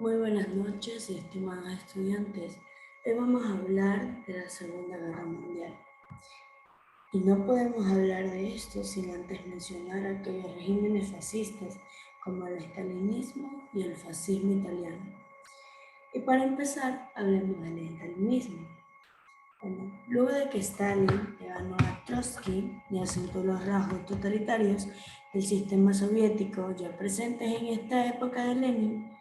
Muy buenas noches, estimados estudiantes. Hoy vamos a hablar de la Segunda Guerra Mundial. Y no podemos hablar de esto sin antes mencionar aquellos regímenes fascistas como el estalinismo y el fascismo italiano. Y para empezar, hablemos del estalinismo. Luego de que Stalin le ganó a Trotsky y asentó los rasgos totalitarios del sistema soviético ya presentes en esta época de Lenin,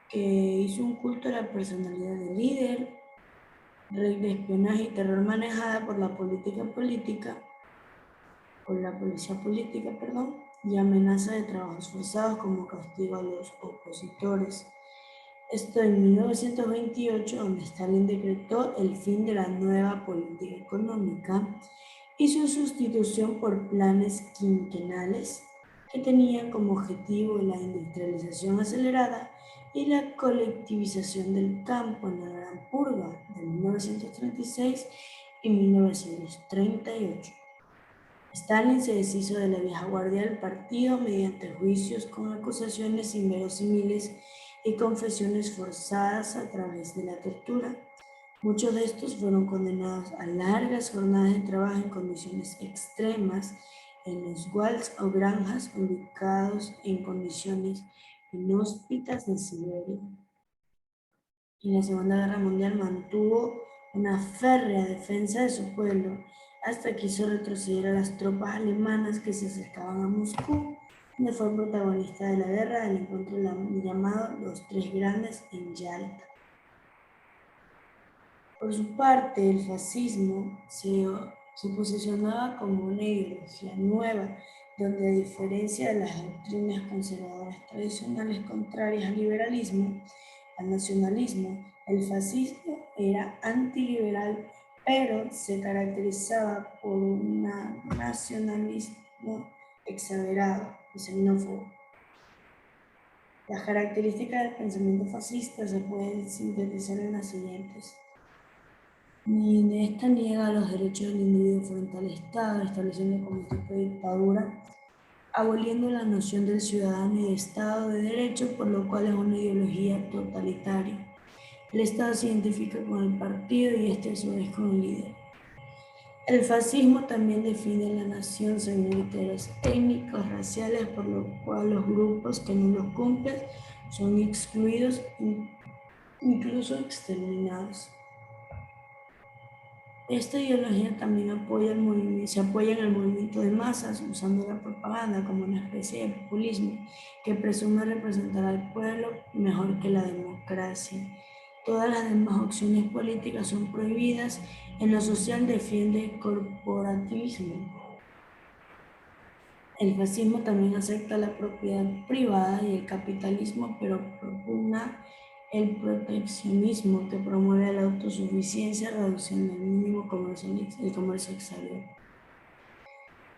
que hizo un culto a la personalidad del líder, red de espionaje y terror manejada por la policía política, y amenaza de trabajos forzados como castigo a los opositores. Esto en 1928, donde Stalin decretó el fin de la nueva política económica y su sustitución por planes quinquenales que tenían como objetivo la industrialización acelerada y la colectivización del campo en la Gran Purga de 1936 y 1938. Stalin se deshizo de la vieja guardia del partido mediante juicios con acusaciones inverosímiles y confesiones forzadas a través de la tortura. Muchos de estos fueron condenados a largas jornadas de trabajo en condiciones extremas en los walls o granjas ubicados en condiciones inhóspitas de Siberia. En la Segunda Guerra Mundial mantuvo una férrea defensa de su pueblo hasta que hizo retroceder a las tropas alemanas que se acercaban a Moscú, donde fue protagonista de la guerra del encuentro llamado Los Tres Grandes en Yalta. Por su parte, el fascismo se posicionaba como una ideología nueva, donde a diferencia de las doctrinas conservadoras tradicionales contrarias al liberalismo, al nacionalismo, el fascismo era antiliberal, pero se caracterizaba por un nacionalismo exagerado y xenófobo. Las características del pensamiento fascista se pueden sintetizar en las siguientes. Ni en esta niega los derechos del individuo frente al Estado, estableciendo como tipo de dictadura, aboliendo la noción del ciudadano y de Estado de Derecho, por lo cual es una ideología totalitaria. El Estado se identifica con el partido y este a su vez con el líder. El fascismo también define la nación según criterios étnicos, raciales, por lo cual los grupos que no los cumplen son excluidos e incluso exterminados. Esta ideología también se apoya en el movimiento de masas, usando la propaganda como una especie de populismo que presume representar al pueblo mejor que la democracia. Todas las demás opciones políticas son prohibidas. En lo social defiende el corporativismo. El fascismo también acepta la propiedad privada y el capitalismo, pero propugna el proteccionismo que promueve la autosuficiencia, reduciendo al mínimo el comercio exterior.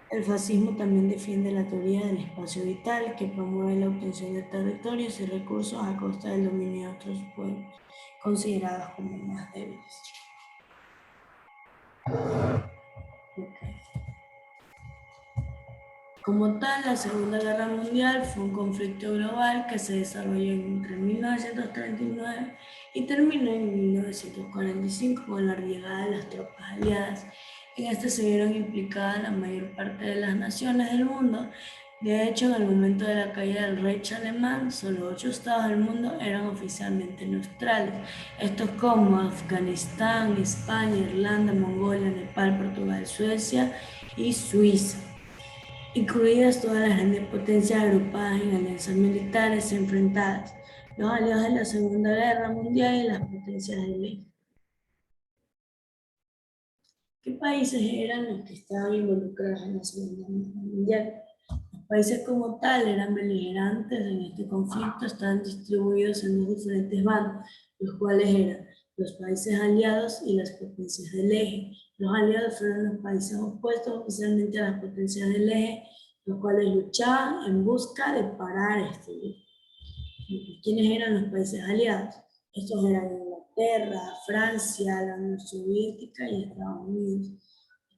El fascismo también defiende la teoría del espacio vital, que promueve la obtención de territorios y recursos a costa del dominio de otros pueblos, considerados como más débiles. Como tal, la Segunda Guerra Mundial fue un conflicto global que se desarrolló entre 1939 y terminó en 1945 con la llegada de las tropas aliadas. En esta se vieron implicadas la mayor parte de las naciones del mundo. De hecho, en el momento de la caída del Reich alemán, solo 8 estados del mundo eran oficialmente neutrales. Estos como Afganistán, España, Irlanda, Mongolia, Nepal, Portugal, Suecia y Suiza, incluidas todas las grandes potencias agrupadas en alianzas militares enfrentadas, los aliados de la Segunda Guerra Mundial y las potencias del eje. ¿Qué países eran los que estaban involucrados en la Segunda Guerra Mundial? Los países como tal eran beligerantes en este conflicto, estaban distribuidos en dos diferentes bandos, los cuales eran los países aliados y las potencias del eje. Los aliados fueron los países opuestos oficialmente a las potencias del eje, los cuales luchaban en busca de parar este grupo. ¿Quiénes eran los países aliados? Estos eran Inglaterra, Francia, la Unión Soviética y Estados Unidos.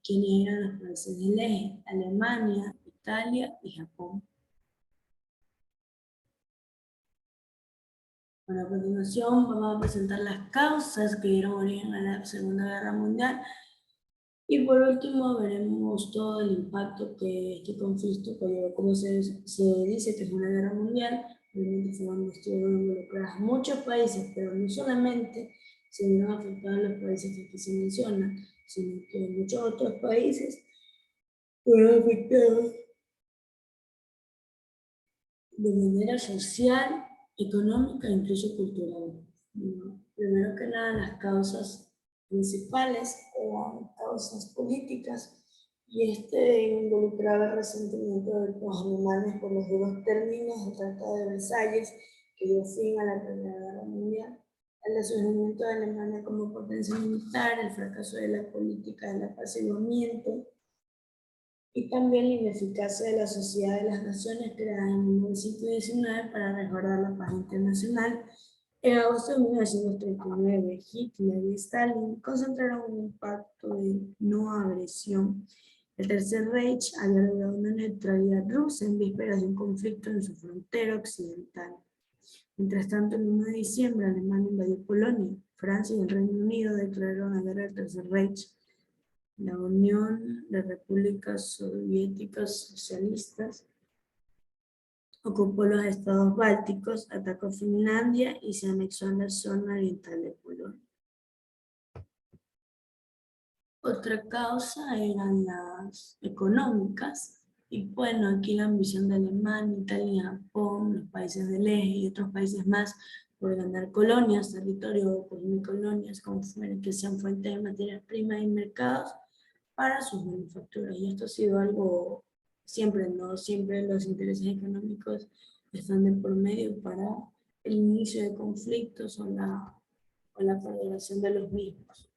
¿Quiénes eran los países del eje? Alemania, Italia y Japón. Bueno, a continuación vamos a presentar las causas que dieron origen a la Segunda Guerra Mundial. Y por último veremos todo el impacto que este conflicto conllevó, como se dice que es una guerra mundial. Realmente estuvieron involucrados muchos países, pero no solamente se vieron afectados los países que aquí se mencionan, sino que muchos otros países fueron afectados de manera social, económica e incluso cultural. Primero que nada, las causas principales eran causas políticas, y involucraba el resentimiento de los alemanes por los duros términos del Tratado de Versalles, que dio fin a la Primera Guerra Mundial, el resurgimiento de Alemania como potencia militar, el fracaso de la política del apaciguamiento, y también la ineficacia de la Sociedad de las Naciones creada en 1919 para resguardar la paz internacional. En agosto de 1939, Hitler y Stalin concentraron un pacto de no agresión. El Tercer Reich había logrado una neutralidad rusa en vísperas de un conflicto en su frontera occidental. Mientras tanto, el 1 de diciembre, Alemania invadió Polonia. Francia y el Reino Unido declararon la guerra al Tercer Reich. La Unión de Repúblicas Soviéticas Socialistas ocupó los estados bálticos, atacó Finlandia y se anexó a la zona oriental de Polonia. Otra causa eran las económicas, y bueno, aquí la ambición de Alemania, Italia, Japón, los países del eje y otros países más por ganar colonias, territorio por colonias, como que sean fuentes de materias primas y mercados para sus manufacturas. Y esto ha sido algo siempre, ¿no? Siempre los intereses económicos están de por medio para el inicio de conflictos o la perduración de los mismos.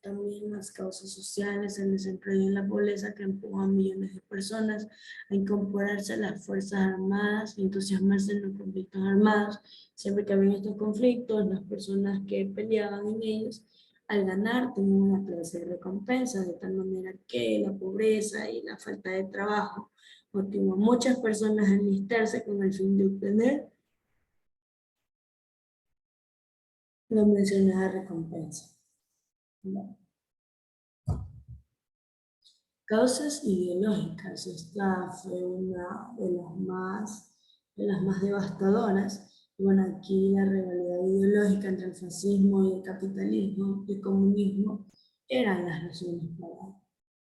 También las causas sociales, el desempleo y la pobreza que empujan a millones de personas a incorporarse a las fuerzas armadas y entusiasmarse en los conflictos armados. Siempre que había estos conflictos, las personas que peleaban en ellos, al ganar, tenían una clase de recompensa, de tal manera que la pobreza y la falta de trabajo motivó a muchas personas a enlistarse con el fin de obtener la mencionada recompensa. ¿No? Causas ideológicas. Esta fue una de las más devastadoras. Y bueno, aquí la rivalidad ideológica entre el fascismo y el capitalismo y el comunismo eran las razones para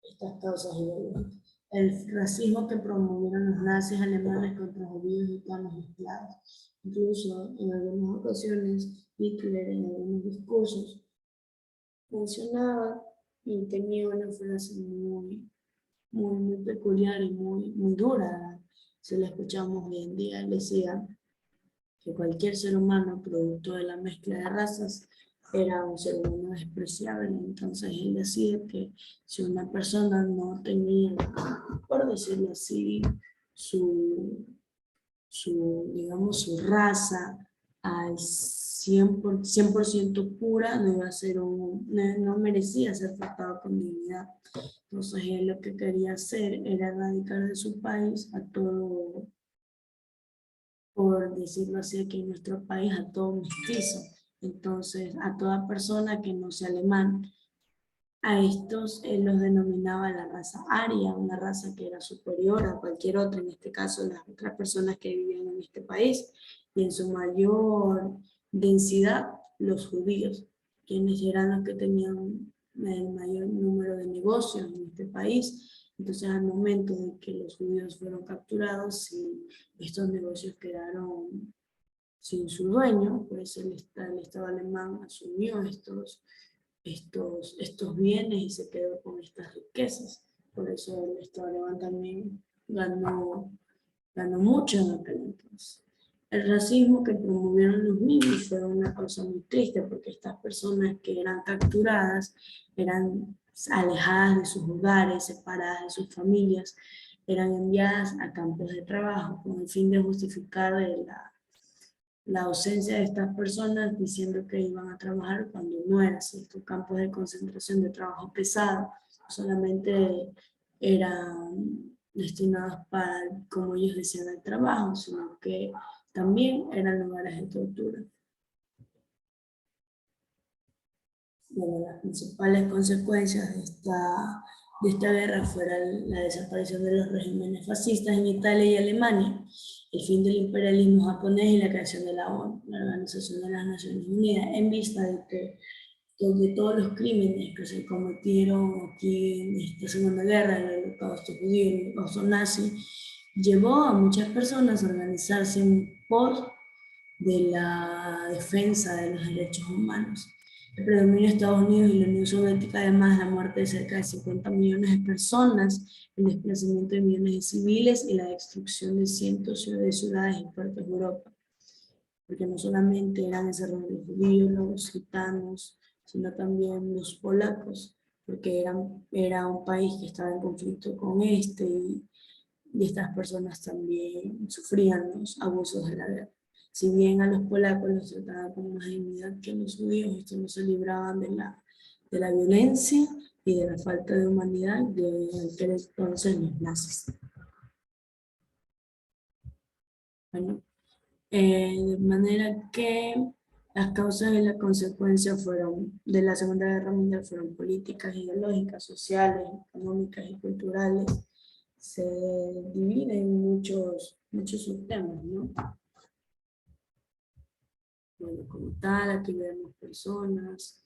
estas causas ideológicas. El racismo que promovieron los nazis alemanes contra judíos, gitanos y esclavos. Incluso en algunas ocasiones Hitler en algunos discursos mencionaba y tenía una frase muy peculiar y muy dura. Se la escuchamos hoy en día. Él decía que cualquier ser humano producto de la mezcla de razas era un ser humano despreciable. Entonces él decía que si una persona no tenía, por decirlo así, su digamos, su raza al 100% pura, no iba a ser no merecía ser tratado con dignidad. Entonces él lo que quería hacer era erradicar de su país a todo, por decirlo así, aquí en nuestro país, a todo mestizo. Entonces a toda persona que no sea alemán. A estos él los denominaba la raza aria, una raza que era superior a cualquier otra, en este caso las otras personas que vivían en este país, y en su mayor densidad los judíos, quienes eran los que tenían el mayor número de negocios en este país. Entonces al momento de que los judíos fueron capturados y estos negocios quedaron sin su dueño, pues el Estado alemán asumió estos bienes y se quedó con estas riquezas. Por eso el Estado alemán también ganó mucho en aquel entonces. El racismo que promovieron los mismos fue una cosa muy triste, porque estas personas que eran capturadas eran alejadas de sus hogares, separadas de sus familias, eran enviadas a campos de trabajo con el fin de justificar la ausencia de estas personas, diciendo que iban a trabajar cuando no era así. Estos campos de concentración de trabajo pesado solamente eran destinados para, como ellos decían, el trabajo, sino que también eran lugares de tortura. Bueno, las principales consecuencias de esta guerra fueron la desaparición de los regímenes fascistas en Italia y Alemania, el fin del imperialismo japonés y la creación de la ONU, la Organización de las Naciones Unidas, en vista de todos los crímenes que se cometieron aquí en esta Segunda Guerra, el Holocausto judío, el Holocausto nazi, llevó a muchas personas a organizarse en pos de la defensa de los derechos humanos. El predominio de Estados Unidos y la Unión Soviética, además, la muerte de cerca de 50 millones de personas, el desplazamiento de millones de civiles y la destrucción de cientos de ciudades y puertos de Europa. Porque no solamente eran encerrados los judíos, los gitanos, sino también los polacos, porque era un país que estaba en conflicto con y estas personas también sufrían los abusos de la guerra. Si bien a los polacos los trataban con más dignidad que a los judíos, estos no se libraban de la violencia y de la falta de humanidad de aquel entonces los nazis. Bueno, de manera que las causas y las consecuencias de la Segunda Guerra Mundial fueron políticas, ideológicas, sociales, económicas y culturales. Se dividen en muchos subtemas, ¿no? Bueno, como tal, aquí vemos personas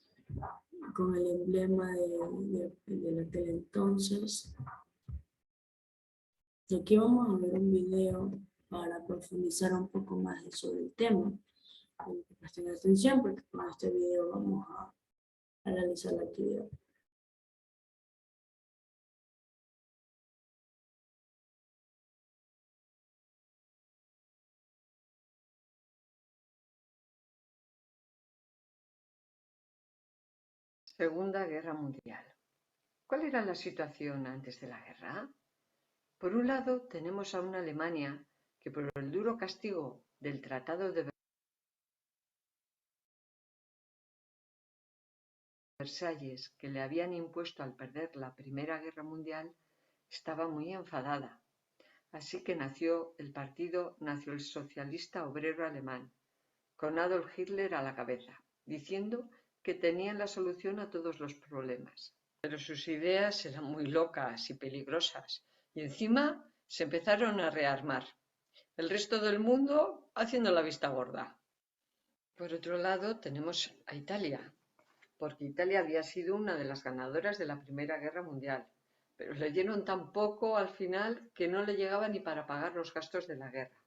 con el emblema de aquel entonces. Y aquí vamos a ver un video para profundizar un poco más sobre el tema. Presten atención porque con este video vamos a realizar la actividad. Segunda Guerra Mundial. ¿Cuál era la situación antes de la guerra? Por un lado, tenemos a una Alemania que por el duro castigo del Tratado de Versalles que le habían impuesto al perder la Primera Guerra Mundial, estaba muy enfadada. Así que nació el Partido Nacionalsocialista Obrero Alemán, con Adolf Hitler a la cabeza, diciendo que tenían la solución a todos los problemas. Pero sus ideas eran muy locas y peligrosas, y encima se empezaron a rearmar. El resto del mundo haciendo la vista gorda. Por otro lado, tenemos a Italia, porque Italia había sido una de las ganadoras de la Primera Guerra Mundial, pero le dieron tan poco al final que no le llegaba ni para pagar los gastos de la guerra.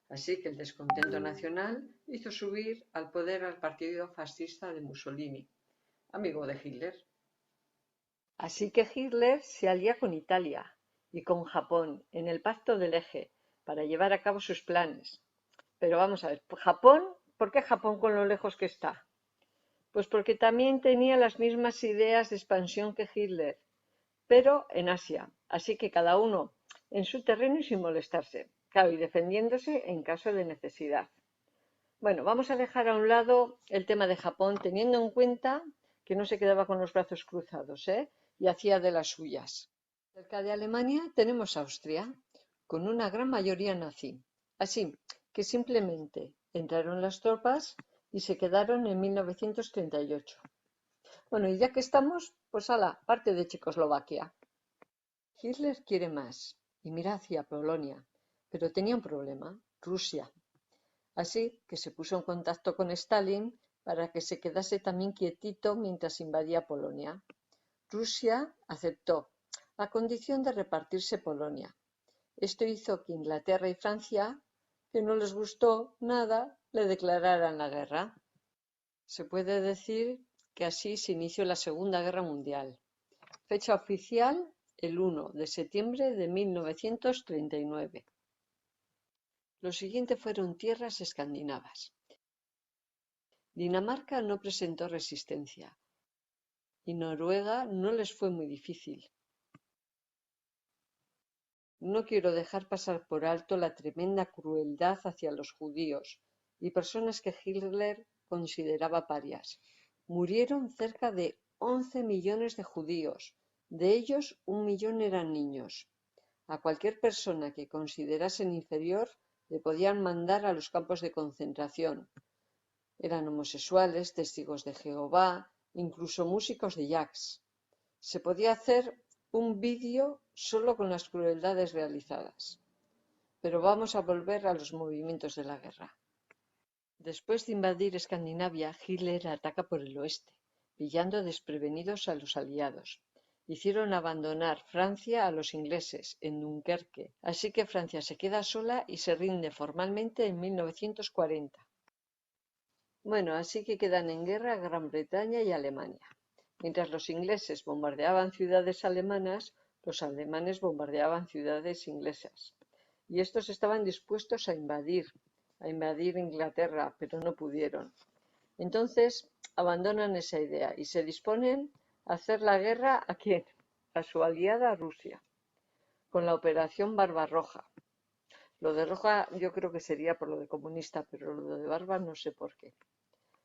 Así que el descontento nacional hizo subir al poder al partido fascista de Mussolini, amigo de Hitler. Así que Hitler se alía con Italia y con Japón en el Pacto del Eje para llevar a cabo sus planes. Pero vamos a ver, Japón, ¿por qué Japón con lo lejos que está? Pues porque también tenía las mismas ideas de expansión que Hitler, pero en Asia. Así que cada uno en su terreno y sin molestarse. Claro, y defendiéndose en caso de necesidad. Bueno, vamos a dejar a un lado el tema de Japón, teniendo en cuenta que no se quedaba con los brazos cruzados, y hacía de las suyas. Cerca de Alemania tenemos Austria, con una gran mayoría nazi. Así que simplemente entraron las tropas y se quedaron en 1938. Bueno, y ya que estamos, pues parte de Checoslovaquia. Hitler quiere más y mira hacia Polonia, pero tenía un problema, Rusia. Así que se puso en contacto con Stalin para que se quedase también quietito mientras invadía Polonia. Rusia aceptó, a condición de repartirse Polonia. Esto hizo que Inglaterra y Francia, que no les gustó nada, le declararan la guerra. Se puede decir que así se inició la Segunda Guerra Mundial. Fecha oficial, el 1 de septiembre de 1939. Lo siguiente fueron tierras escandinavas. Dinamarca no presentó resistencia y Noruega no les fue muy difícil. No quiero dejar pasar por alto la tremenda crueldad hacia los judíos y personas que Hitler consideraba parias. Murieron cerca de 11 millones de judíos, de ellos 1 millón eran niños. A cualquier persona que considerasen inferior Le podían mandar a los campos de concentración. Eran homosexuales, testigos de Jehová, incluso músicos de jazz. Se podía hacer un vídeo solo con las crueldades realizadas. Pero vamos a volver a los movimientos de la guerra. Después de invadir Escandinavia, Hitler ataca por el oeste, pillando desprevenidos a los aliados. Hicieron abandonar Francia a los ingleses en Dunkerque, así que Francia se queda sola y se rinde formalmente en 1940. Bueno, así que quedan en guerra Gran Bretaña y Alemania. Mientras los ingleses bombardeaban ciudades alemanas, los alemanes bombardeaban ciudades inglesas. Y estos estaban dispuestos a invadir Inglaterra, pero no pudieron. Entonces abandonan esa idea y se disponen a hacer la guerra ¿a quién? A su aliada Rusia, con la Operación Barbarroja. Lo de roja yo creo que sería por lo de comunista, pero lo de barba no sé por qué.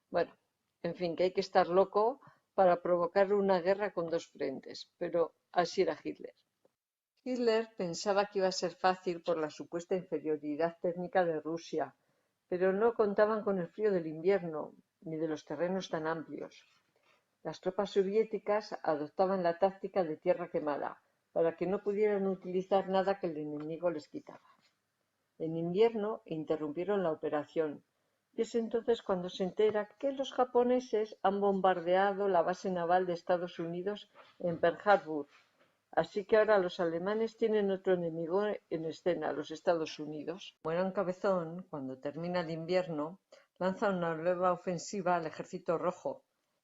Bueno, en fin, que hay que estar loco para provocar una guerra con dos frentes, pero así era Hitler. Hitler pensaba que iba a ser fácil por la supuesta inferioridad técnica de Rusia, pero no contaban con el frío del invierno ni de los terrenos tan amplios. Las tropas soviéticas adoptaban la táctica de tierra quemada para que no pudieran utilizar nada que el enemigo les quitaba. En invierno interrumpieron la operación y es entonces cuando se entera que los japoneses han bombardeado la base naval de Estados Unidos en Pearl Harbor. Así que ahora los alemanes tienen otro enemigo en escena, los Estados Unidos. Como era un cabezón, cuando termina el invierno, lanza una nueva ofensiva al Ejército Rojo,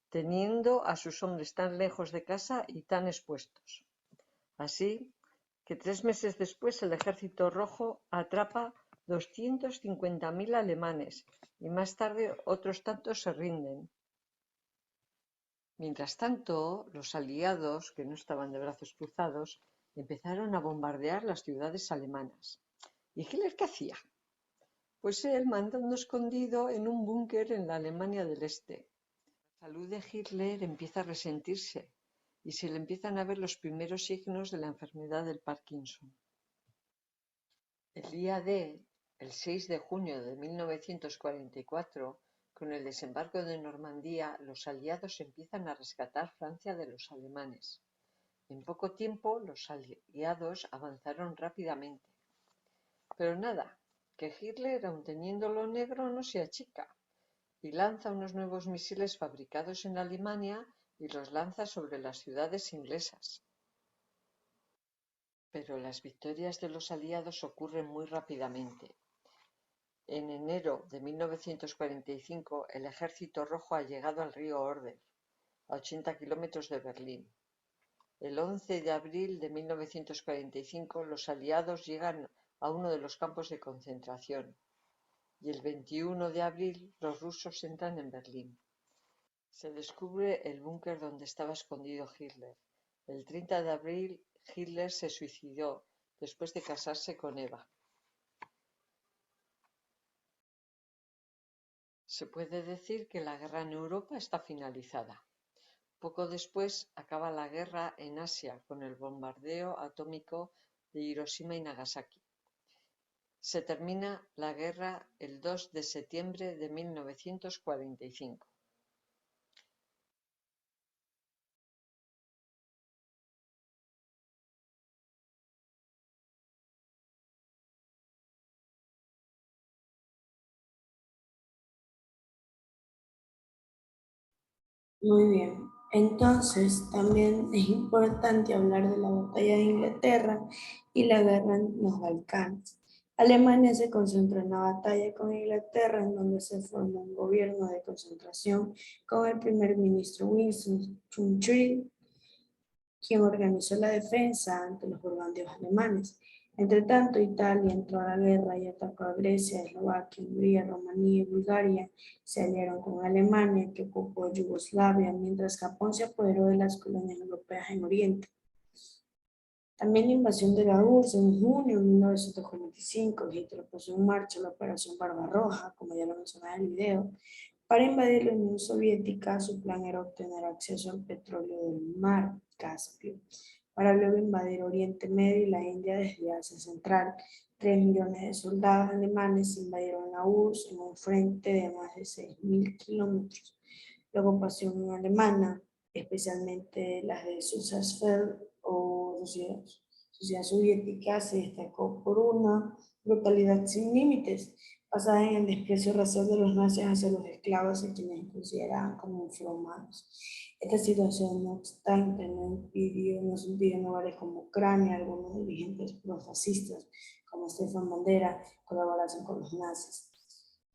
teniendo a sus hombres tan lejos de casa y tan expuestos. Así que 3 meses después el Ejército Rojo atrapa 250.000 alemanes y más tarde otros tantos se rinden. Mientras tanto, los aliados, que no estaban de brazos cruzados, empezaron a bombardear las ciudades alemanas. ¿Y Hitler qué hacía? Pues él mandando escondido en un búnker en la Alemania del Este. La salud de Hitler empieza a resentirse y se le empiezan a ver los primeros signos de la enfermedad del Parkinson. El día D, el 6 de junio de 1944, con el desembarco de Normandía, los aliados empiezan a rescatar Francia de los alemanes. En poco tiempo, los aliados avanzaron rápidamente. Pero nada, que Hitler, aun teniéndolo negro, no se achica y lanza unos nuevos misiles fabricados en Alemania y los lanza sobre las ciudades inglesas. Pero las victorias de los aliados ocurren muy rápidamente. En enero de 1945, el Ejército Rojo ha llegado al río Oder, a 80 kilómetros de Berlín. El 11 de abril de 1945, los aliados llegan a uno de los campos de concentración y el 21 de abril los rusos entran en Berlín. Se descubre el búnker donde estaba escondido Hitler. El 30 de abril, Hitler se suicidó después de casarse con Eva. Se puede decir que la guerra en Europa está finalizada. Poco después acaba la guerra en Asia con el bombardeo atómico de Hiroshima y Nagasaki. Se termina la guerra el 2 de septiembre de 1945. Muy bien. Entonces, también es importante hablar de la batalla de Inglaterra y la guerra en los Balcanes. Alemania se concentró en la batalla con Inglaterra, en donde se formó un gobierno de concentración con el primer ministro Winston Churchill, quien organizó la defensa ante los bombardeos alemanes. Entre tanto, Italia entró a la guerra y atacó a Grecia, Eslovaquia, Hungría, Rumanía y Bulgaria. Se aliaron con Alemania, que ocupó Yugoslavia, mientras Japón se apoderó de las colonias europeas en Oriente. También la invasión de la URSS en junio de 1945, Hitler puso en marcha la Operación Barbarroja, como ya lo mencionaba en el video. Para invadir la Unión Soviética, su plan era obtener acceso al petróleo del mar Caspio para luego invadir Oriente Medio y la India desde Asia Central. 3 millones de soldados alemanes invadieron la URSS en un frente de más de 6.000 kilómetros. La ocupación alemana, especialmente las de Sachsenfeld o Sociedad Soviética, se destacó por una brutalidad sin límites, basada en el desprecio racial de los nazis hacia los esclavos y quienes consideraban como infrahumanos. Esta situación, no obstante, no se impidió en lugares como Ucrania, algunos dirigentes profascistas, como Stefan Bandera, colaboración con los nazis.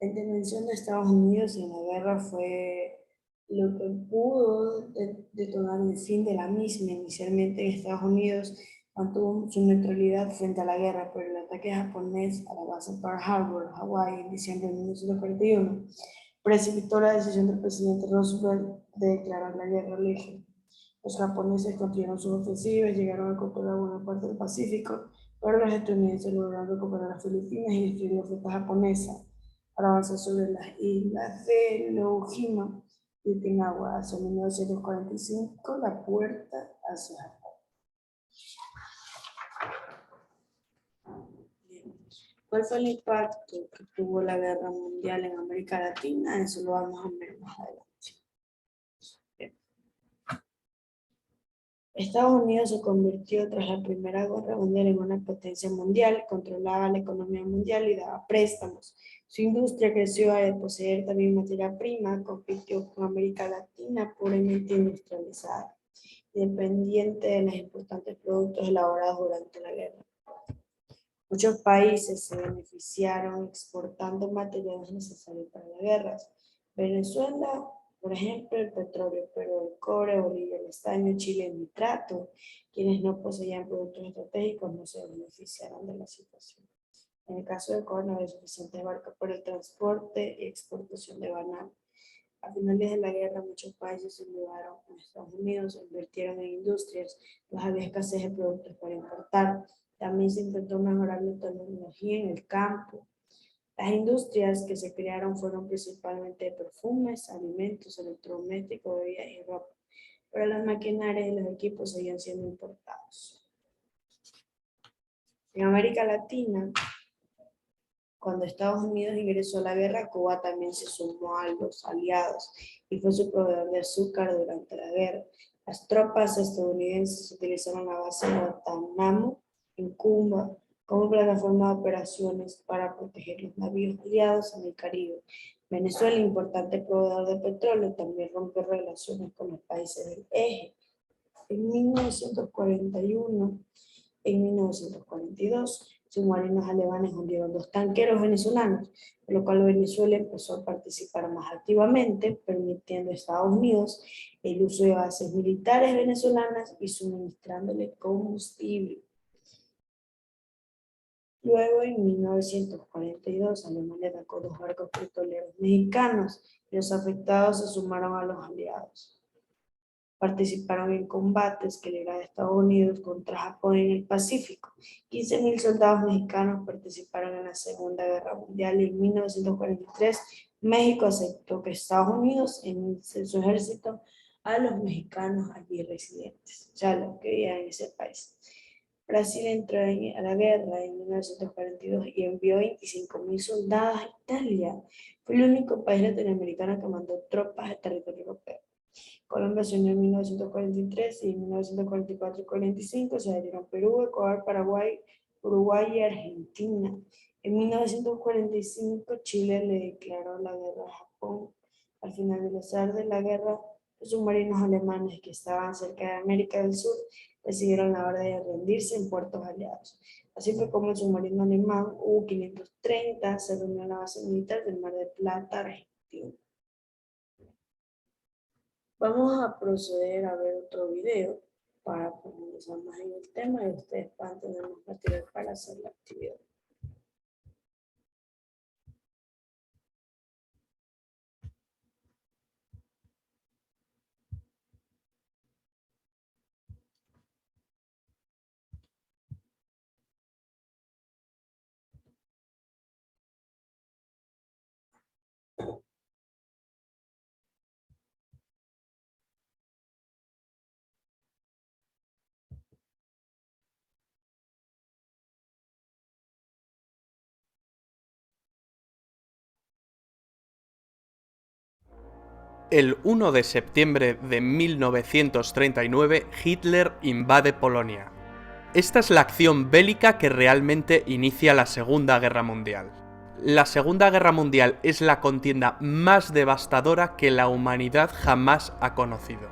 La intervención de Estados Unidos en la guerra fue lo que pudo detonar el fin de la misma. Inicialmente Estados Unidos mantuvo su neutralidad frente a la guerra, pero el ataque japonés a la base Pearl Harbor, Hawái, en diciembre de 1941, precipitó la decisión del presidente Roosevelt de declarar la guerra al eje. Los japoneses continuaron sus ofensivas y llegaron a controlar buena parte del Pacífico, pero los estadounidenses lograron recuperar las Filipinas y destruir la flota japonesa para avanzar sobre las islas de Iwo y Okinawa. Hacia 1945, la puerta hacia Japón. ¿Cuál fue el impacto que tuvo la guerra mundial en América Latina? Eso lo vamos a ver más adelante. Estados Unidos se convirtió tras la Primera Guerra Mundial en una potencia mundial, controlaba la economía mundial y daba préstamos. Su industria creció al poseer también materia prima, compitió con América Latina puramente industrializada, dependiente de los importantes productos elaborados durante la guerra. Muchos países se beneficiaron exportando materiales necesarios para las guerras. Venezuela, por ejemplo, el petróleo, pero el cobre, Bolivia, el estaño, Chile, el nitrato. Quienes no poseían productos estratégicos no se beneficiaron de la situación. En el caso del cobre no había suficientes barcos para el transporte y exportación de banano. A finales de la guerra, muchos países se mudaron a Estados Unidos, invirtieron en industrias, pues había escasez de productos para importar. También se intentó mejorar la tecnología en el campo. Las industrias que se crearon fueron principalmente de perfumes, alimentos, electrodomésticos, bebidas y ropa, pero las maquinarias y los equipos seguían siendo importados. En América Latina, cuando Estados Unidos ingresó a la guerra, Cuba también se sumó a los aliados y fue su proveedor de azúcar durante la guerra. Las tropas estadounidenses utilizaron la base de Guantánamo en Cuba como plataforma de operaciones para proteger los navíos aliados en el Caribe. Venezuela, importante proveedor de petróleo, también rompió relaciones con los países del eje. En 1941, en 1942, submarinos alemanes hundieron 2 tanqueros venezolanos, por lo cual Venezuela empezó a participar más activamente, permitiendo a Estados Unidos el uso de bases militares venezolanas y suministrándole combustible. Luego, en 1942, Alemania atacó 2 barcos petroleros mexicanos y los afectados se sumaron a los aliados. Participaron en combates que libraba Estados Unidos contra Japón en el Pacífico. 15.000 soldados mexicanos participaron en la Segunda Guerra Mundial y en 1943 México aceptó que Estados Unidos enviase su ejército a los mexicanos allí residentes, o sea, los que vivían en ese país. Brasil entró a la guerra en 1942 y envió 25.000 soldados a Italia. Fue el único país latinoamericano que mandó tropas al territorio europeo. Colombia se unió en 1943 y en 1944 y 45 se adhirieron Perú, Ecuador, Paraguay, Uruguay y Argentina. En 1945 Chile le declaró la guerra a Japón. Al finalizar de la guerra, los submarinos alemanes que estaban cerca de América del Sur recibieron la orden de rendirse en puertos aliados. Así fue como el submarino alemán U-530 se reunió en la base militar del Mar del Plata, Argentina. Vamos a proceder a ver otro video para profundizar más en el tema y ustedes van a tener más material para hacer la actividad. El 1 de septiembre de 1939, Hitler invade Polonia. Esta es la acción bélica que realmente inicia la Segunda Guerra Mundial. La Segunda Guerra Mundial es la contienda más devastadora que la humanidad jamás ha conocido.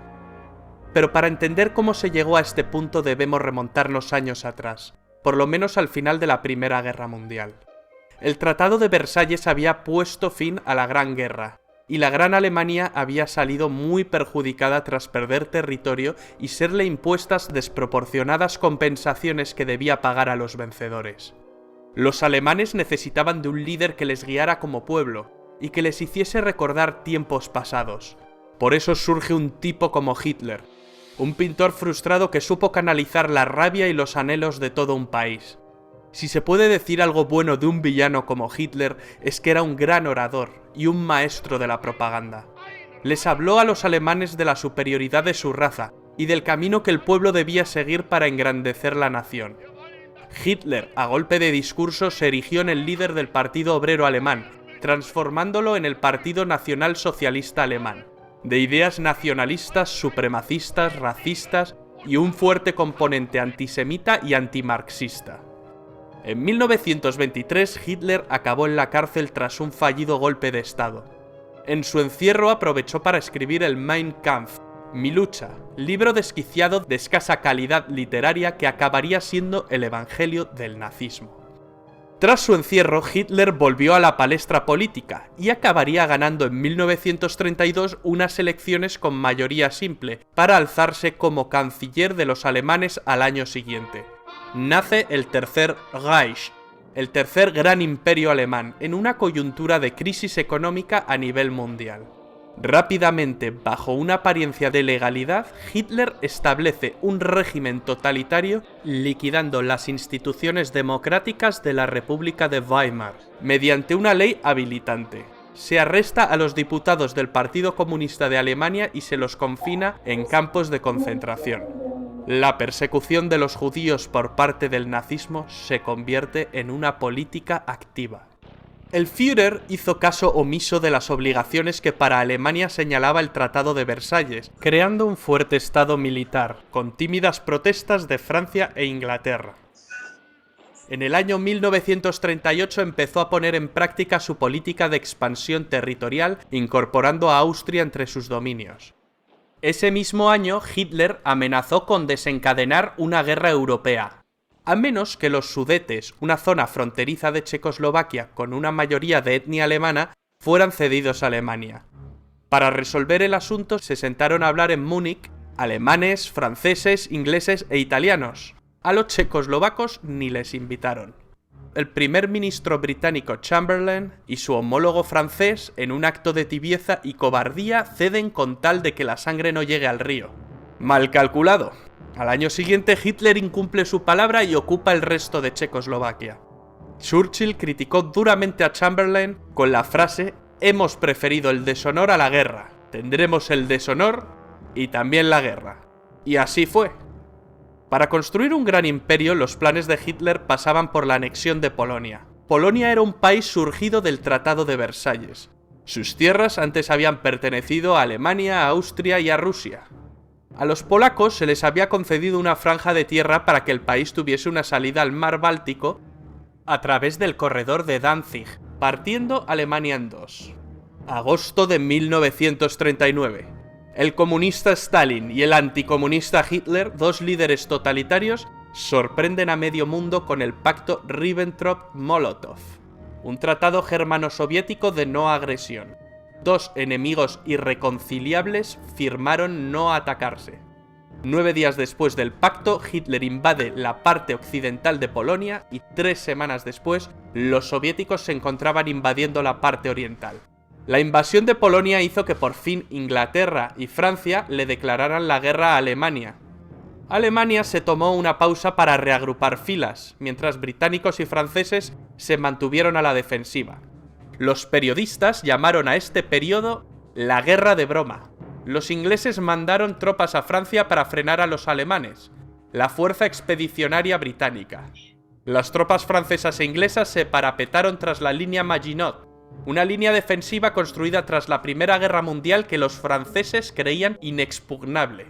Pero para entender cómo se llegó a este punto debemos remontarnos años atrás, por lo menos al final de la Primera Guerra Mundial. El Tratado de Versalles había puesto fin a la Gran Guerra, y la Gran Alemania había salido muy perjudicada tras perder territorio y serle impuestas desproporcionadas compensaciones que debía pagar a los vencedores. Los alemanes necesitaban de un líder que les guiara como pueblo y que les hiciese recordar tiempos pasados. Por eso surge un tipo como Hitler, un pintor frustrado que supo canalizar la rabia y los anhelos de todo un país. Si se puede decir algo bueno de un villano como Hitler, es que era un gran orador y un maestro de la propaganda. Les habló a los alemanes de la superioridad de su raza y del camino que el pueblo debía seguir para engrandecer la nación. Hitler, a golpe de discurso, se erigió en el líder del Partido Obrero Alemán, transformándolo en el Partido Nacional Socialista Alemán, de ideas nacionalistas, supremacistas, racistas y un fuerte componente antisemita y antimarxista. En 1923, Hitler acabó en la cárcel tras un fallido golpe de Estado. En su encierro aprovechó para escribir el Mein Kampf, Mi lucha, libro desquiciado de escasa calidad literaria que acabaría siendo el evangelio del nazismo. Tras su encierro, Hitler volvió a la palestra política y acabaría ganando en 1932 unas elecciones con mayoría simple para alzarse como canciller de los alemanes al año siguiente. Nace el Tercer Reich, el tercer gran imperio alemán, en una coyuntura de crisis económica a nivel mundial. Rápidamente, bajo una apariencia de legalidad, Hitler establece un régimen totalitario liquidando las instituciones democráticas de la República de Weimar, mediante una ley habilitante. Se arresta a los diputados del Partido Comunista de Alemania y se los confina en campos de concentración. La persecución de los judíos por parte del nazismo se convierte en una política activa. El Führer hizo caso omiso de las obligaciones que para Alemania señalaba el Tratado de Versalles, creando un fuerte estado militar, con tímidas protestas de Francia e Inglaterra. En el año 1938 empezó a poner en práctica su política de expansión territorial, incorporando a Austria entre sus dominios. Ese mismo año, Hitler amenazó con desencadenar una guerra europea, a menos que los Sudetes, una zona fronteriza de Checoslovaquia con una mayoría de etnia alemana, fueran cedidos a Alemania. Para resolver el asunto se sentaron a hablar en Múnich alemanes, franceses, ingleses e italianos. A los checoslovacos ni les invitaron. El primer ministro británico Chamberlain y su homólogo francés, en un acto de tibieza y cobardía, ceden con tal de que la sangre no llegue al río. Mal calculado. Al año siguiente, Hitler incumple su palabra y ocupa el resto de Checoslovaquia. Churchill criticó duramente a Chamberlain con la frase: «Hemos preferido el deshonor a la guerra, tendremos el deshonor y también la guerra». Y así fue. Para construir un gran imperio, los planes de Hitler pasaban por la anexión de Polonia. Polonia era un país surgido del Tratado de Versalles. Sus tierras antes habían pertenecido a Alemania, a Austria y a Rusia. A los polacos se les había concedido una franja de tierra para que el país tuviese una salida al mar Báltico a través del corredor de Danzig, partiendo Alemania en dos. Agosto de 1939. El comunista Stalin y el anticomunista Hitler, dos líderes totalitarios, sorprenden a medio mundo con el pacto Ribbentrop-Molotov, un tratado germano-soviético de no agresión. Dos enemigos irreconciliables firmaron no atacarse. 9 días después del pacto, Hitler invade la parte occidental de Polonia y 3 semanas después, los soviéticos se encontraban invadiendo la parte oriental. La invasión de Polonia hizo que por fin Inglaterra y Francia le declararan la guerra a Alemania. Alemania se tomó una pausa para reagrupar filas, mientras británicos y franceses se mantuvieron a la defensiva. Los periodistas llamaron a este periodo la Guerra de Broma. Los ingleses mandaron tropas a Francia para frenar a los alemanes, la Fuerza Expedicionaria Británica. Las tropas francesas e inglesas se parapetaron tras la línea Maginot, una línea defensiva construida tras la Primera Guerra Mundial que los franceses creían inexpugnable.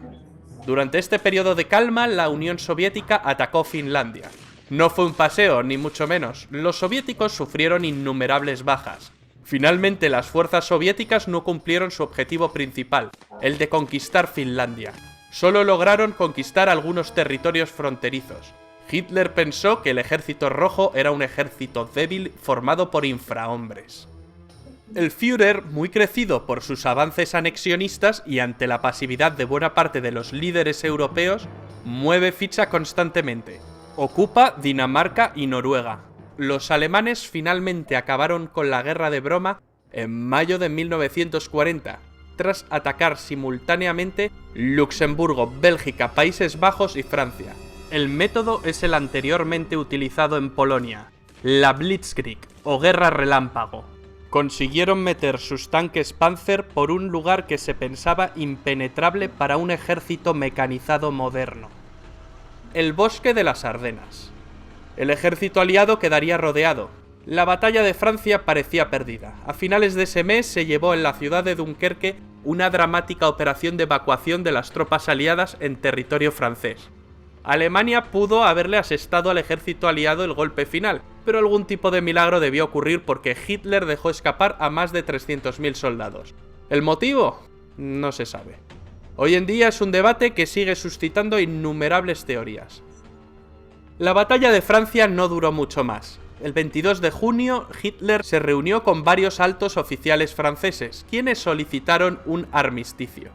Durante este periodo de calma, la Unión Soviética atacó Finlandia. No fue un paseo, ni mucho menos. Los soviéticos sufrieron innumerables bajas. Finalmente, las fuerzas soviéticas no cumplieron su objetivo principal, el de conquistar Finlandia. Solo lograron conquistar algunos territorios fronterizos. Hitler pensó que el Ejército Rojo era un ejército débil formado por infrahombres. El Führer, muy crecido por sus avances anexionistas y ante la pasividad de buena parte de los líderes europeos, mueve ficha constantemente. Ocupa Dinamarca y Noruega. Los alemanes finalmente acabaron con la guerra de broma en mayo de 1940, tras atacar simultáneamente Luxemburgo, Bélgica, Países Bajos y Francia. El método es el anteriormente utilizado en Polonia, la Blitzkrieg o Guerra Relámpago. Consiguieron meter sus tanques Panzer por un lugar que se pensaba impenetrable para un ejército mecanizado moderno. El bosque de las Ardenas. El ejército aliado quedaría rodeado. La batalla de Francia parecía perdida. A finales de ese mes se llevó en la ciudad de Dunkerque una dramática operación de evacuación de las tropas aliadas en territorio francés. Alemania pudo haberle asestado al ejército aliado el golpe final, pero algún tipo de milagro debió ocurrir porque Hitler dejó escapar a más de 300.000 soldados. ¿El motivo? No se sabe. Hoy en día es un debate que sigue suscitando innumerables teorías. La batalla de Francia no duró mucho más. El 22 de junio, Hitler se reunió con varios altos oficiales franceses, quienes solicitaron un armisticio.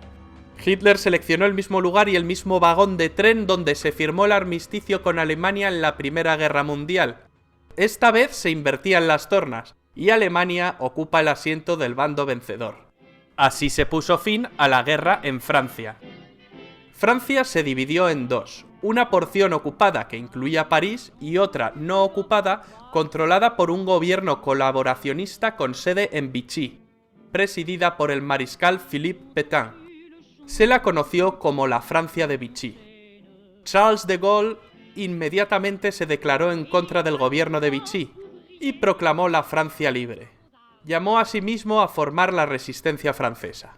Hitler seleccionó el mismo lugar y el mismo vagón de tren donde se firmó el armisticio con Alemania en la Primera Guerra Mundial. Esta vez se invertían las tornas, y Alemania ocupa el asiento del bando vencedor. Así se puso fin a la guerra en Francia. Francia se dividió en dos, una porción ocupada que incluía París y otra no ocupada controlada por un gobierno colaboracionista con sede en Vichy, presidida por el mariscal Philippe Pétain. Se la conoció como la Francia de Vichy. Charles de Gaulle inmediatamente se declaró en contra del gobierno de Vichy y proclamó la Francia libre. Llamó a sí mismo a formar la resistencia francesa.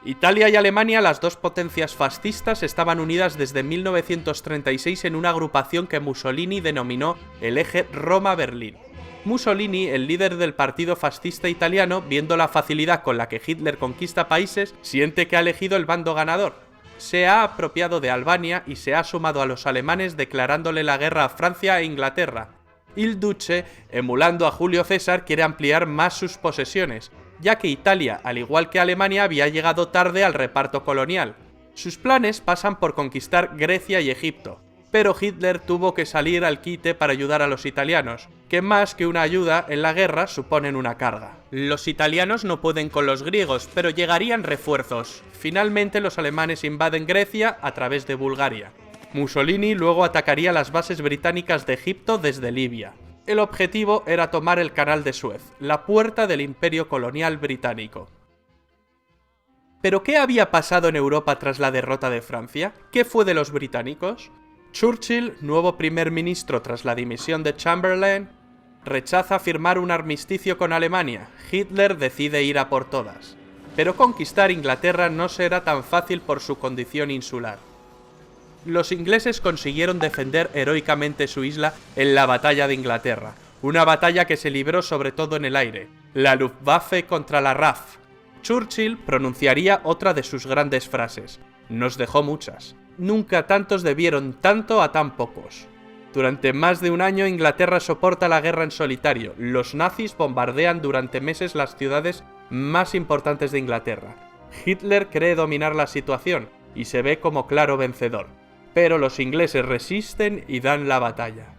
Italia y Alemania, las dos potencias fascistas, estaban unidas desde 1936 en una agrupación que Mussolini denominó el eje Roma-Berlín. Mussolini, el líder del partido fascista italiano, viendo la facilidad con la que Hitler conquista países, siente que ha elegido el bando ganador. Se ha apropiado de Albania y se ha sumado a los alemanes declarándole la guerra a Francia e Inglaterra. Il Duce, emulando a Julio César, quiere ampliar más sus posesiones, ya que Italia, al igual que Alemania, había llegado tarde al reparto colonial. Sus planes pasan por conquistar Grecia y Egipto, pero Hitler tuvo que salir al quite para ayudar a los italianos, que más que una ayuda en la guerra suponen una carga. Los italianos no pueden con los griegos, pero llegarían refuerzos. Finalmente los alemanes invaden Grecia a través de Bulgaria. Mussolini luego atacaría las bases británicas de Egipto desde Libia. El objetivo era tomar el Canal de Suez, la puerta del imperio colonial británico. ¿Pero qué había pasado en Europa tras la derrota de Francia? ¿Qué fue de los británicos? Churchill, nuevo primer ministro tras la dimisión de Chamberlain, rechaza firmar un armisticio con Alemania. Hitler decide ir a por todas. Pero conquistar Inglaterra no será tan fácil por su condición insular. Los ingleses consiguieron defender heroicamente su isla en la batalla de Inglaterra, una batalla que se libró sobre todo en el aire, la Luftwaffe contra la RAF. Churchill pronunciaría otra de sus grandes frases: "Nos dejó muchas. Nunca tantos debieron tanto a tan pocos". Durante más de un año Inglaterra soporta la guerra en solitario. Los nazis bombardean durante meses las ciudades más importantes de Inglaterra. Hitler cree dominar la situación y se ve como claro vencedor. Pero los ingleses resisten y dan la batalla.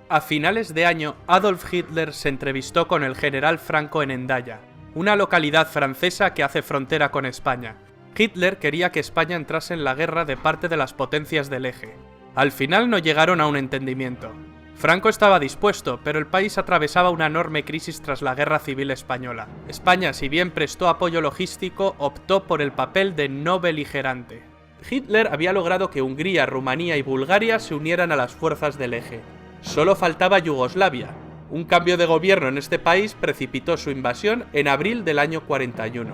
A finales de año, Adolf Hitler se entrevistó con el general Franco en Hendaya, una localidad francesa que hace frontera con España. Hitler quería que España entrase en la guerra de parte de las potencias del eje. Al final no llegaron a un entendimiento. Franco estaba dispuesto, pero el país atravesaba una enorme crisis tras la Guerra Civil Española. España, si bien prestó apoyo logístico, optó por el papel de no beligerante. Hitler había logrado que Hungría, Rumanía y Bulgaria se unieran a las fuerzas del eje. Solo faltaba Yugoslavia, Un cambio de gobierno en este país precipitó su invasión en abril del año 41.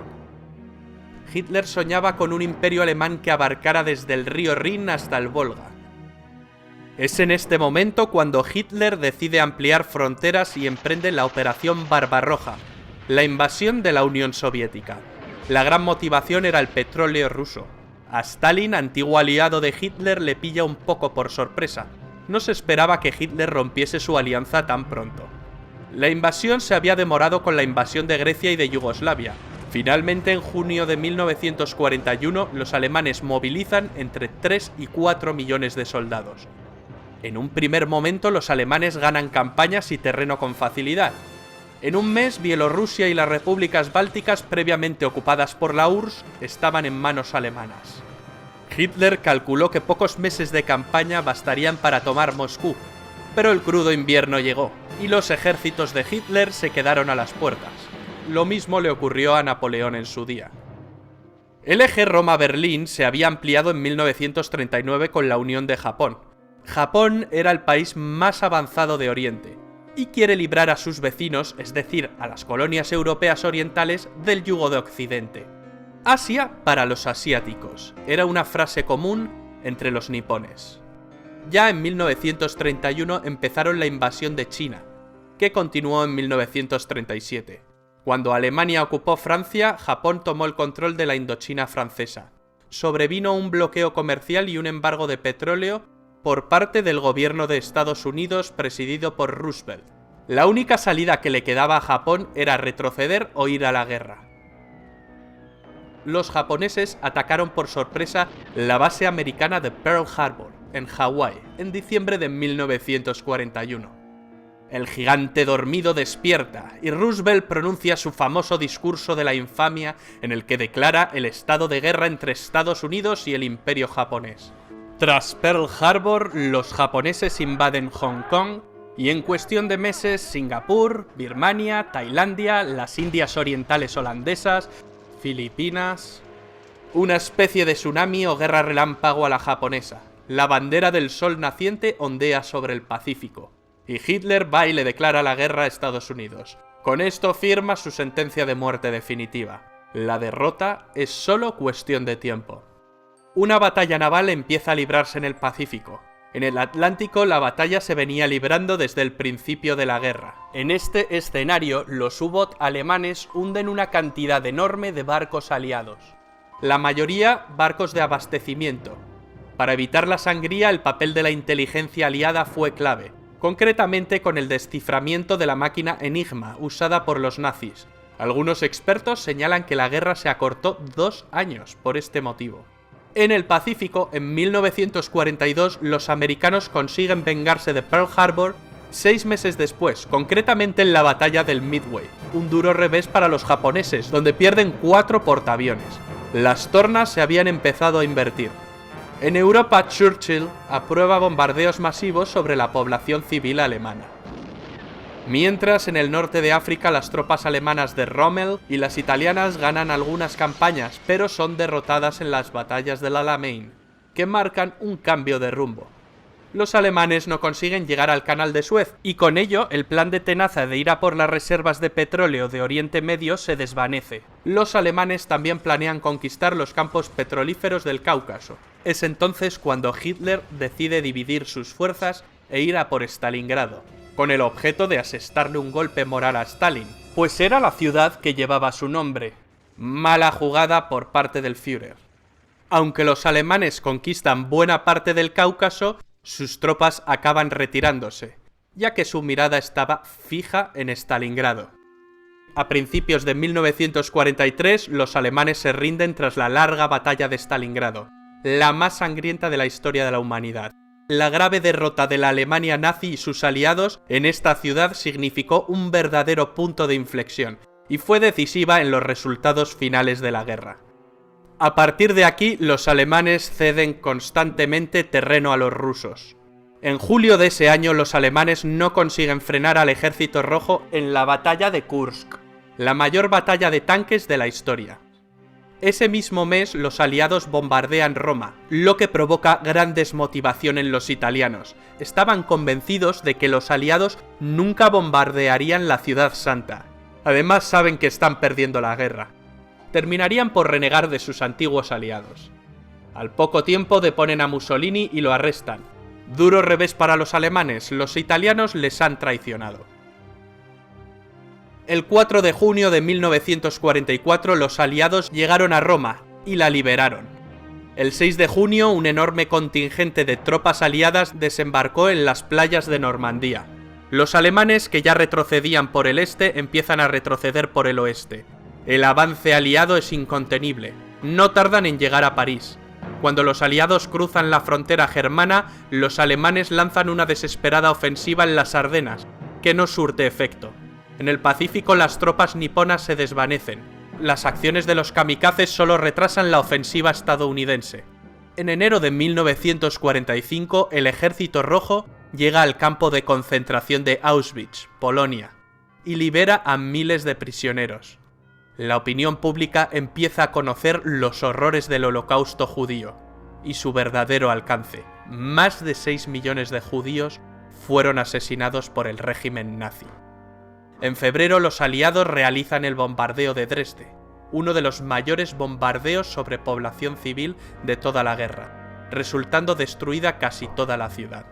Hitler soñaba con un imperio alemán que abarcara desde el río Rin hasta el Volga. Es en este momento cuando Hitler decide ampliar fronteras y emprende la Operación Barbarroja, la invasión de la Unión Soviética. La gran motivación era el petróleo ruso. A Stalin, antiguo aliado de Hitler, le pilla un poco por sorpresa. No se esperaba que Hitler rompiese su alianza tan pronto. La invasión se había demorado con la invasión de Grecia y de Yugoslavia. Finalmente, en junio de 1941, los alemanes movilizan entre 3 y 4 millones de soldados. En un primer momento, los alemanes ganan campañas y terreno con facilidad. En un mes, Bielorrusia y las repúblicas bálticas previamente ocupadas por la URSS estaban en manos alemanas. Hitler calculó que pocos meses de campaña bastarían para tomar Moscú, pero el crudo invierno llegó, y los ejércitos de Hitler se quedaron a las puertas. Lo mismo le ocurrió a Napoleón en su día. El eje Roma-Berlín se había ampliado en 1939 con la unión de Japón. Japón era el país más avanzado de Oriente, y quiere librar a sus vecinos, es decir, a las colonias europeas orientales, del yugo de Occidente. Asia para los asiáticos, era una frase común entre los nipones. Ya en 1931 empezaron la invasión de China, que continuó en 1937. Cuando Alemania ocupó Francia, Japón tomó el control de la Indochina francesa. Sobrevino un bloqueo comercial y un embargo de petróleo por parte del gobierno de Estados Unidos presidido por Roosevelt. La única salida que le quedaba a Japón era retroceder o ir a la guerra. Los japoneses atacaron por sorpresa la base americana de Pearl Harbor, en Hawái, en diciembre de 1941. El gigante dormido despierta y Roosevelt pronuncia su famoso discurso de la infamia en el que declara el estado de guerra entre Estados Unidos y el Imperio japonés. Tras Pearl Harbor, los japoneses invaden Hong Kong y en cuestión de meses Singapur, Birmania, Tailandia, las Indias Orientales holandesas, Filipinas... Una especie de tsunami o guerra relámpago a la japonesa. La bandera del sol naciente ondea sobre el Pacífico. Y Hitler va y le declara la guerra a Estados Unidos. Con esto firma su sentencia de muerte definitiva. La derrota es solo cuestión de tiempo. Una batalla naval empieza a librarse en el Pacífico. En el Atlántico la batalla se venía librando desde el principio de la guerra. En este escenario, los U-Boot alemanes hunden una cantidad enorme de barcos aliados. La mayoría barcos de abastecimiento. Para evitar la sangría, el papel de la inteligencia aliada fue clave, concretamente con el desciframiento de la máquina Enigma usada por los nazis. Algunos expertos señalan que la guerra se acortó 2 años por este motivo. En el Pacífico, en 1942, los americanos consiguen vengarse de Pearl Harbor 6 meses después, concretamente en la batalla del Midway, un duro revés para los japoneses, donde pierden 4 portaaviones. Las tornas se habían empezado a invertir. En Europa, Churchill aprueba bombardeos masivos sobre la población civil alemana. Mientras, en el norte de África, las tropas alemanas de Rommel y las italianas ganan algunas campañas, pero son derrotadas en las batallas del Alamein, que marcan un cambio de rumbo. Los alemanes no consiguen llegar al Canal de Suez, y con ello el plan de Tenaza de ir a por las reservas de petróleo de Oriente Medio se desvanece. Los alemanes también planean conquistar los campos petrolíferos del Cáucaso. Es entonces cuando Hitler decide dividir sus fuerzas e ir a por Stalingrado, con el objeto de asestarle un golpe moral a Stalin, pues era la ciudad que llevaba su nombre. Mala jugada por parte del Führer. Aunque los alemanes conquistan buena parte del Cáucaso, sus tropas acaban retirándose, ya que su mirada estaba fija en Stalingrado. A principios de 1943, los alemanes se rinden tras la larga batalla de Stalingrado, la más sangrienta de la historia de la humanidad. La grave derrota de la Alemania nazi y sus aliados en esta ciudad significó un verdadero punto de inflexión, y fue decisiva en los resultados finales de la guerra. A partir de aquí, los alemanes ceden constantemente terreno a los rusos. En julio de ese año, los alemanes no consiguen frenar al ejército rojo en la batalla de Kursk, la mayor batalla de tanques de la historia. Ese mismo mes los aliados bombardean Roma, lo que provoca gran desmotivación en los italianos. Estaban convencidos de que los aliados nunca bombardearían la ciudad santa. Además saben que están perdiendo la guerra. Terminarían por renegar de sus antiguos aliados. Al poco tiempo deponen a Mussolini y lo arrestan. Duro revés para los alemanes, los italianos les han traicionado. El 4 de junio de 1944 los aliados llegaron a Roma y la liberaron. El 6 de junio un enorme contingente de tropas aliadas desembarcó en las playas de Normandía. Los alemanes, que ya retrocedían por el este, empiezan a retroceder por el oeste. El avance aliado es incontenible. No tardan en llegar a París. Cuando los aliados cruzan la frontera germana, los alemanes lanzan una desesperada ofensiva en las Ardenas, que no surte efecto. En el Pacífico las tropas niponas se desvanecen. Las acciones de los kamikazes solo retrasan la ofensiva estadounidense. En enero de 1945, el Ejército Rojo llega al campo de concentración de Auschwitz, Polonia, y libera a miles de prisioneros. La opinión pública empieza a conocer los horrores del Holocausto judío y su verdadero alcance. Más de 6 millones de judíos fueron asesinados por el régimen nazi. En febrero los aliados realizan el bombardeo de Dresde, uno de los mayores bombardeos sobre población civil de toda la guerra, resultando destruida casi toda la ciudad.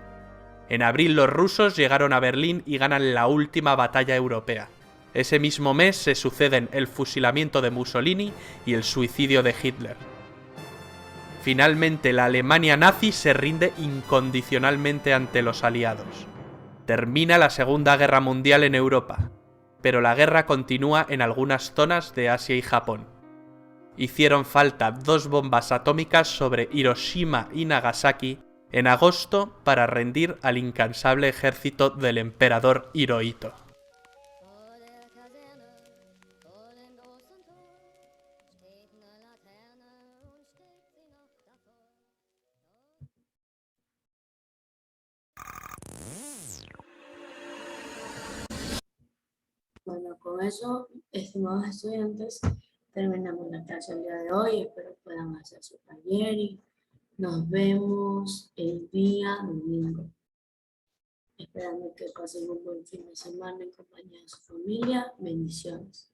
En abril los rusos llegaron a Berlín y ganan la última batalla europea. Ese mismo mes se suceden el fusilamiento de Mussolini y el suicidio de Hitler. Finalmente la Alemania nazi se rinde incondicionalmente ante los aliados. Termina la Segunda Guerra Mundial en Europa, pero la guerra continúa en algunas zonas de Asia y Japón. Hicieron falta 2 bombas atómicas sobre Hiroshima y Nagasaki en agosto para rendir al incansable ejército del emperador Hirohito. Bueno, con eso, estimados estudiantes, terminamos la clase el día de hoy. Espero que puedan hacer su taller y nos vemos el día domingo. Esperando que pasen un buen fin de semana en compañía de su familia. Bendiciones.